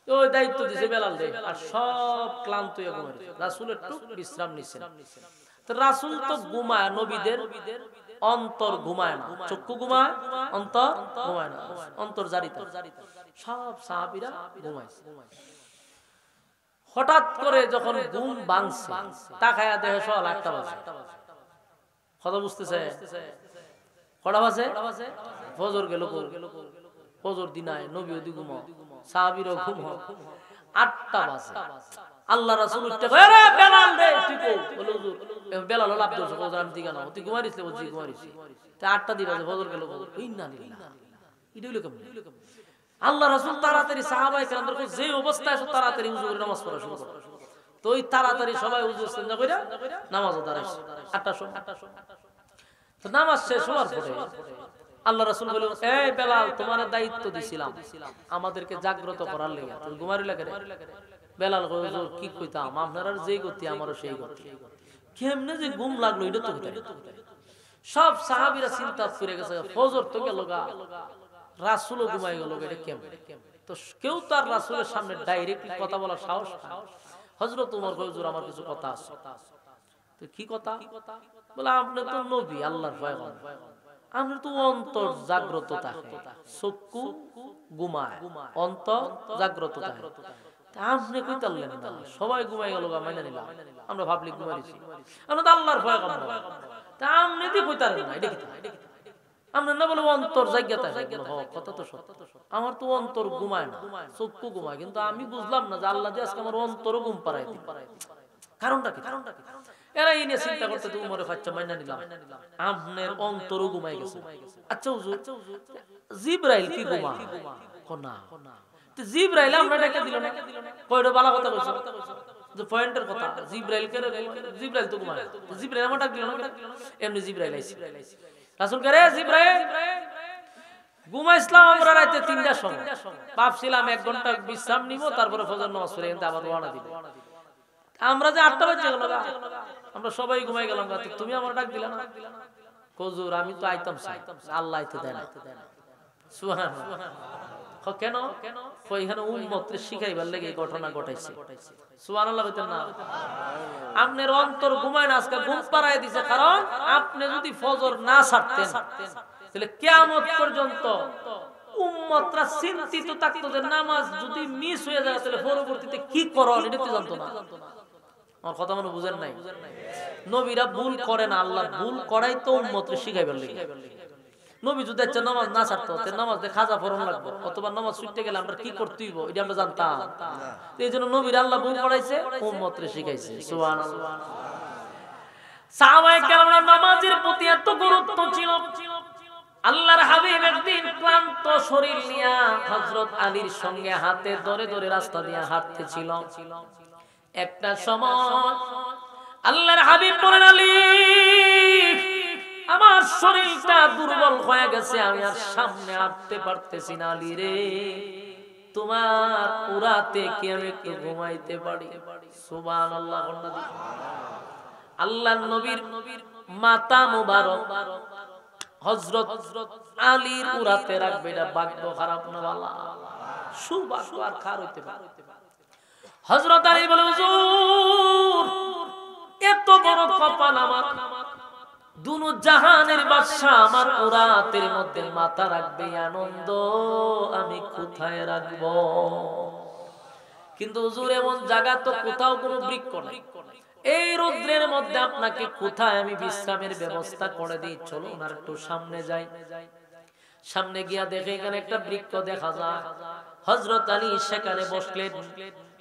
ওই দায়িত্ব দিছে বেলাল রে, আর সব ক্লান্ত হয়ে ঘুমায়। রাসূল একটু বিশ্রাম নিছেন। তো রাসূল তো ঘুমায়, নবীদের অন্তর ঘুমায় না, চক্ষু ঘুমায়, অন্তর ঘুমায় না, অন্তর জারিত। সব সাহাবীরা ঘুমাইছে। হঠাৎ করে যখন ঘুম ভাঙছে তাকায়া দেখে সকাল 8টা বাজে। কথা বুঝতেছে? কটা বাজে? ফজর গেল। ফজর দিনায় নবীও দি ঘুমাও, সাহাবীরও ঘুমাও। 8টা বাজে আল্লাহ রাসূল উঠতে কয়, আরে বেলাল রে তুই কই? বলে হুজুর বেলাল লাভ দোষ কোজান দিগা না, তুই ঘুমাইছিস? বলছি ঘুমাইছি। তা 8টা দি বাজে ফজর গেল। ইন্নালিল্লাহ, এটা হইলো কেমনে? আল্লাহ রাসূল তাড়াতাড়ি সাহাবায়ে কেরামদেরকে যে অবস্থায় আছে তাড়াতাড়ি ওযু করে নামাজ পড়া শুরু করে। তো ওই তাড়াতাড়ি সবাই ওযু সেজদা কইরা নামাজে দাঁড়াইছে 8টার সময়। তো নামাজ শেষ হওয়ার পরে আল্লাহ রাসূল বলেন, এই বেলাল তোমার দায়িত্ব দিছিলাম আমাদেরকে জাগ্রত করার লাগি, তুমি ঘুমারি লাগে। বেলাল কয়, হুজুর কি কইতাম, আপনারা যেই গতি আমারও সেই গতি। কেমনে যে ঘুম লাগলো এটা তো কইতাম। সব সাহাবীরা চিন্তা করে গেছে, ফজর তো গেল গা, রাসূলও ঘুমাই গেল, এটা কেমনে? তো কেউ তার রাসূলের সামনে ডাইরেক্ট কথা বলার সাহস না। হযরত ওমর কয়, হুজুর আমার কিছু কথা আছে। তো কি কথা? বলে আপনি তো নবী, আল্লাহর পয়গম্বর, আপনার তো অন্তর জাগ্রত থাকে, চক্ষু ঘুমায়, অন্তর জাগ্রত থাকে। আপনি কই তাললেন না, সবাই ঘুমাই গেল গা, মাইনা নিলাম, আমরা ভাবলি ঘুমাইছি, আমরা তো আল্লাহর পয়গম্বর, তা আপনি দি কই তালেন না, এটা কি? আমরা না বলে অন্তর জাগ্রতা থাকে। কথা তো সত্য, আমার তো অন্তর ঘুমায় না, চক্ষু ঘুমায়, কিন্তু আমি বুঝলাম না যে আল্লাহ যে আজকে আমার অন্তরও ঘুম পাড়াই দিল, কারণটা কি? এরা এই নিয়ে চিন্তা করতে তো উমরে ফাচ্চা মাইনা নিলাম, আপনার অন্তরও ঘুমাই গেছে। আচ্ছা হুজুর, জিবরাইল কি ঘুমায়? না, তো জিবরাইল আমরা ডেকে দিল না, কয়টা বালা কথা কইছো, যে পয়েন্টের কথা। জিবরাইল কে? জিবরাইল তো ঘুমায়, জিবরাইল আমার ডাক দিল না, এমনি জিবরাইল আইছে। রাসূল কে, রে জিবরাইল ঘুমাইছিলাম আমরা রাতে 3টার সময়, ভাবছিলাম 1 ঘন্টা বিশ্রাম নিব, তারপরে ফজর নামাজ পড়ে কিন্তু আবার রওনা দিব। আমরা যে 8টা বাজে গেল, আমরা সবাই ঘুমাই গেলাম, তুমি আমার ডাক দিলা না? হুজুর আমি তো আইতাম চাই, আল্লাহ আইতে দেয় না। সুবহানাল্লাহ। কেন? এখানে উম্মতকে শিখাইবার লাগি এই ঘটনা ঘটাইছে। সুবহানাল্লাহ কইতেন না? আপনার অন্তর ঘুমায় না, আজকে ঘুম পাড়ায় দিছে, কারণ আপনি যদি ফজর না ছাড়তেন তাহলে কিয়ামত পর্যন্ত উম্মতরা চিন্তিত থাকতো যে নামাজ যদি মিস হয়ে যায় তাহলে পরবর্তীতে কি করণ, এটা তো জানতো না। আমার কথা মনে বুঝেন নাই? নবীরা ভুল করে না, আল্লাহ ভুল করাই তো উম্মতকে শিখাইবার লাগি। নবী যদি একটা নামাজ না ছাড়তো, তে নামাজ দিয়ে খাজা পড়ন লাগবে, অথবা নামাজ ছুটতে গেলে আমরা কি করতে হইব এটা আমরা জানতাম। এই জন্য নবীরা আল্লাহ ভুল করাইছে, উম্মতকে শিখাইছে। সুবহানাল্লাহ। সাহাবায়ে কেরামরা নামাজের প্রতি এত গুরুত্ব ছিল, আল্লাহর হাবিব একদিন ক্লান্ত শরীর নিয়ে হযরত আলীর সঙ্গে হাতে ধরে ধরে রাস্তা দিয়ে হাঁটতেছিল। একটা সময় আল্লাহর হাবিব বলেন, আলী আমার শরীরটা দুর্বল হয়ে গেছে, আমি আর সামনে হাঁটতে পারতেছি না, আলী রে তোমার উরাতে কি আমি একটু ঘুমাইতে পারি? সুবহানাল্লাহ। আল্লাহর নবীর মাথা মুবারক হযরত আলীর উরাতে রাখবে, এটা ভাগ্য খারাপ না বালা, সুভাগ্য আর খার হইতে পারে। হযরত আলী বলে, হুজুর এত বড় কপাল আমার, দুনো জাহানের বাদশা আমার উরাতের মধ্যে মাথা রাখবে, আনন্দ আমি কোথায় রাখব? কিন্তু হুজুর এমন জায়গা তো কোথাও কোনো বৃক্ষ নাই, এই রৌদ্রের মধ্যে আপনাকে কোথায় আমি বিশ্রামের ব্যবস্থা করে দিই, চলো আর একটু সামনে যাই। সামনে গিয়া দেখে এখানে একটা বৃক্ষ দেখা যায়। হযরত আলী সেখানে বসলেন।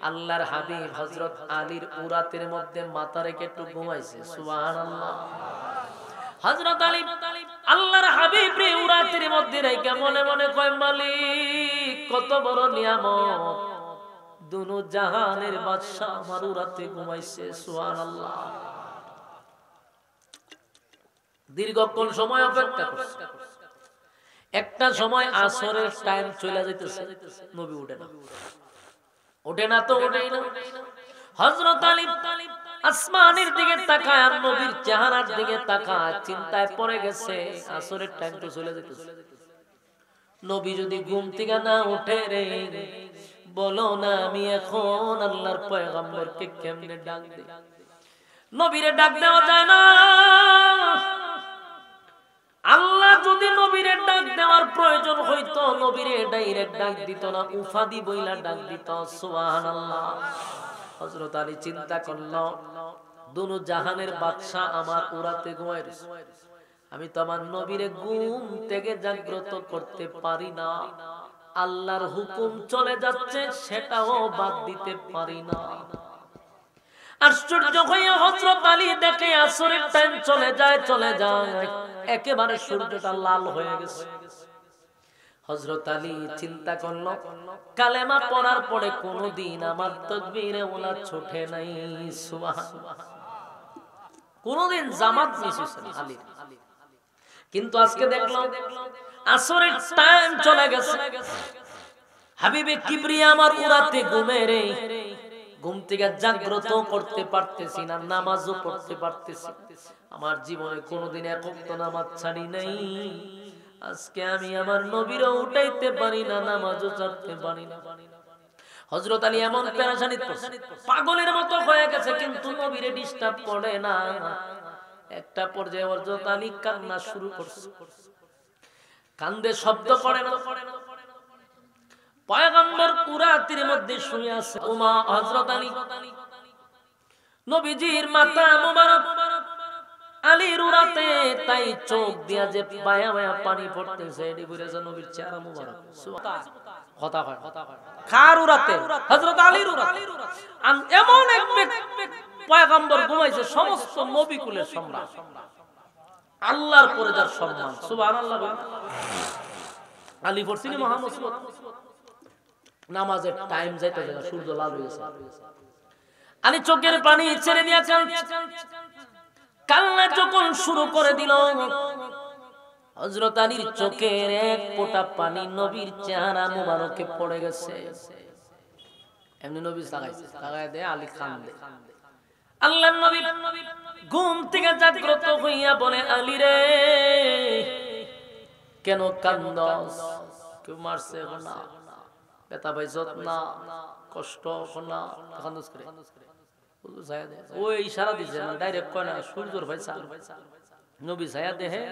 আল্লাহর হাবিব হযরত আলীর উরাতের মধ্যে মাথা রেখে একটু ঘুমাইছে। সুবহানাল্লাহ। হযরত আলী আল্লাহর হাবিব রে উরাতের মধ্যে রেখে মনে মনে কয়, মালিক কত বড় নিয়ামত, দুনো জাহানের বাদশা আমার উরাতে ঘুমাইছে। সুবহানাল্লাহ। দীর্ঘক্ষণ সময় অপেক্ষা করছে। একটা সময় আসরের টাইম চলে যাইতেছে, নবী ওঠে না, তো ওঠেই না। হযরত আলী আসমানের দিকে তাকায় আর নবীর চেহারার দিকে তাকায়, চিন্তায় পড়ে গেছে, আসরের টাইম তো চলে যাইতেছে, নবী যদি ঘুম থেকে না ওঠে রে, বলো না আমি এখন আল্লাহর পয়গম্বরকে কেমনে ডাক দেই? নবীরে ডাক দেওয়া যায় না। আল্লাহ যদি নবীরে ডাক দেওয়ার প্রয়োজন হইতো নবীরে ডাইরেক্ট ডাক দিত না, উফাদি বইলা ডাক দিত। সুবহানাল্লাহ। হযরত আলী চিন্তা করলো, দুনো জাহানের বাদশা আমার উরাতে ঘুমাইছে, আমি তো আমার নবীরে ঘুম থেকে জাগ্রত করতে পারি না, আল্লাহর হুকুম চলে যাচ্ছে সেটাও বাদ দিতে পারি না। আশ্চর্য হয়ে হযরত আলী দেখে আসরের টাইম চলে যায়, একেবারে সূর্যটা লাল হয়ে গেছে। হযরত আলী চিন্তা করলো, কালেমা পড়ার পরে কোনদিন আমার তাকবীরে ওলা ছোটে নাই। সুবহানাল্লাহ। কোনদিন জামাত মিস হইছে না আলী, কিন্তু আজকে দেখলাম আসরের টাইম চলে গেছে, হাবিবে কিবরিয়া আমার উরাতে ঘুমেরে, ঘুম থেকে জাগ্রত করতে পারতেছি না, নামাজও পড়তে পারতেছি। আমার জীবনে কোনোদিন এক ওয়াক্ত নামাজ ছাড়ি নাই, আজকে আমি আমার নবীরও উঠাইতে পারি না, নামাজও ছাড়তে পারি না। হযরত আলী এমন পেরেশানিতে পড়ছে, পাগলের মতো হয়ে গেছে, কিন্তু নবীরে ডিস্টার্ব করে না। একটা পর্যায়ে হযরত আলী কান্না শুরু করছে, কান্দে শব্দ করে না। পয়গম্বর কুরাতির মধ্যে শুয়ে আছে উমা হযরত আলী, নবীজির মাথা মোবারক আলীর উরাতে, তাই চোখ দিয়া যে বায়া বায়া পানি পড়তেছে, এডি বুঝেছে নবীর চেহারা মোবারক। কথা হয় কার উরাতে? হযরত আলীর উরাতে। এমন এক পয়গম্বর ঘুমাইছে, সমস্ত নবী কুলের সম্রাট, আল্লাহর পরে যার সম্মান। সুবহানাল্লাহ। আলী পড়ছিনি মুহাম্মদ নামাজের টাইম যাইতে যায়, সূর্য লাল হয়ে গেছে, আলী চোখের পানি ছেড়ে দিয়েছেন, কান্না যখন শুরু করে দিল, হযরত আলীর চোখের এক ফোঁটা পানি নবীর চেহারা মোবারকে পড়ে গেছে। এমনি নবী তাকায় দেয়, আলী কান্দে। আল্লাহর নবী ঘুম থেকে জাগ্রত হইয়া বলে, আলী রে কেন কান্দস? কেউ মারছে না, ব্যথা পাইছত না, কষ্ট না, কান্দস করে ওই ইশারা দিছে, ডাইরেক্ট কয় না, সূর্যর ভাই চাল। নবী ছায়া দেহে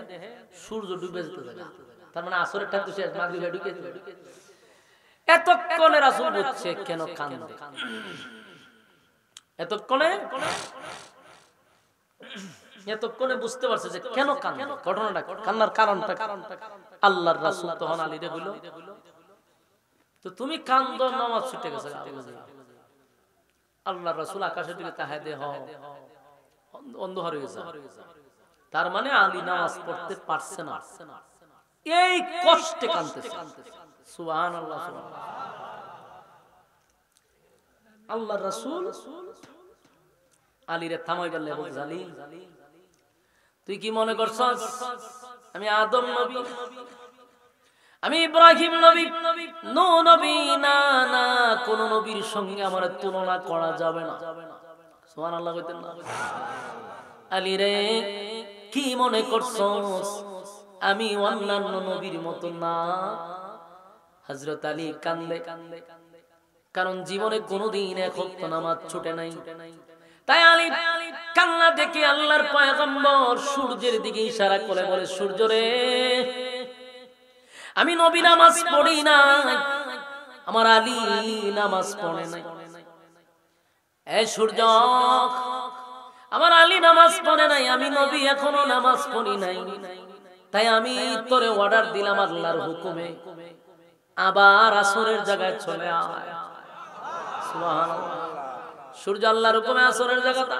সূর্য ডুবে যেতে থাকে, তার মানে আসরের টাইম তো শেষ, মাগরিবে ঢুকে যাবে। এতক্ষণে রাসূল বুঝছে কেন কান্দে, এতক্ষণে বুঝতে পারছে যে কেন কান্দে, ঘটনাটা কান্নার কারণটা। আল্লাহর রাসূল তখন আলীরে বলল, তো তুমি কান্দো, নামাজ ছুটে গেছে। আল্লাহর রাসূল আকাশের দিকে তাকায় দেহ অন্ধকার হয়ে গেছে, তার মানে আলী নামাজ পড়তে পারছে না, এই কষ্টে কাঁদতেছে। সুবহানাল্লাহ। আল্লাহর রাসূল আলীরে থামাই বললে, আলী তুই কি মনে করছস আমি আদম নবী, আমি ইব্রাহিম নবী, নূহ নবী? না না, কোন নবীর সঙ্গে আমার তুলনা করা যাবে না। সুবহানাল্লাহ কইতেন না? আলী রে কি মনে করছস আমি অন্যান্য নবীর মতো না? হযরত আলী কান্দে, কারণ জীবনে কোনোদিন এক ওয়াক্ত নামাজ ছুটে নাই। তাই আলী কান্না দেখে আল্লাহর পয়গম্বর সূর্যের দিকে ইশারা করে বলে, সূর্য রে আমি নবী নামাজ পড়ি না, আমার আলী নামাজ পড়ে নাই। এই সূর্য, আমার আলী নামাজ পড়ে নাই, আমি নবী এখনো নামাজ পড়ি নাই, তাই আমি তোরে অর্ডার দিলাম আল্লাহর হুকুমে, আবার আসরের জায়গায় চলে আয়। সুবহানাল্লাহ। সূর্য আল্লাহর হুকুমে আসরের জায়গাটা।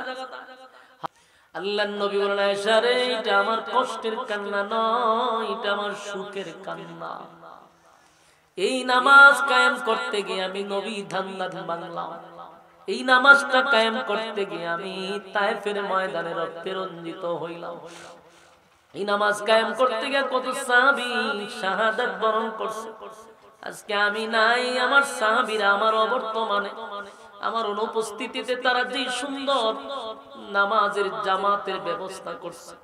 আল্লাহর নবী বলেন, আয়েশা রে এটা আমার কষ্টের কান্না নয়, এটা আমার সুখের কান্না। এই নামাজ কায়েম করতে গিয়ে আমি নবী ধান্দা বাংলাম, এই নামাজটা কায়েম করতে গিয়ে আমি তায়েফের ময়দানে রক্তে রঞ্জিত হইলাম। এই নামাজ কায়েম করতে গিয়ে কত সাহাবী শাহাদাত বরণ করছে। আজকে আমি নাই, আমার সাহাবীরা আমার অবর্তমানে, আমার অনুপস্থিতিতে তারা যে সুন্দর নামাজের জামাতের ব্যবস্থা করছে,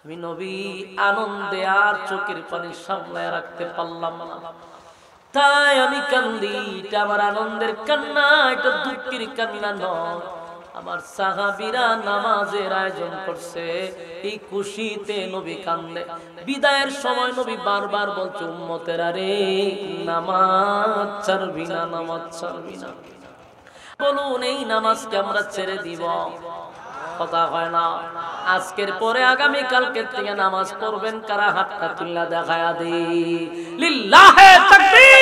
আমি নবী আনন্দে আর চোখের পানি সামলায় রাখতে পারলাম না, তাই আমি কান্দি। এটা আমার আনন্দের কান্না, এটা দুঃখের কান্না নয়। আমার সাহাবীরা নামাজের আয়োজন করছে, এই খুশিতে নবী কান্দে। বিদায়ের সময় নবী বারবার বলছে উম্মতেরা রে, নামাজ ছাড়বি না, নামাজ ছাড়বি না। বলুন এই নামাজকে আমরা ছেড়ে দিব? কথা হয় না। আজকের পরে আগামী কালকের থেকে নামাজ পড়বেন কারা? হাতটা তুল্লা দেখায়া দি। লিল্লাহে তাকবীর।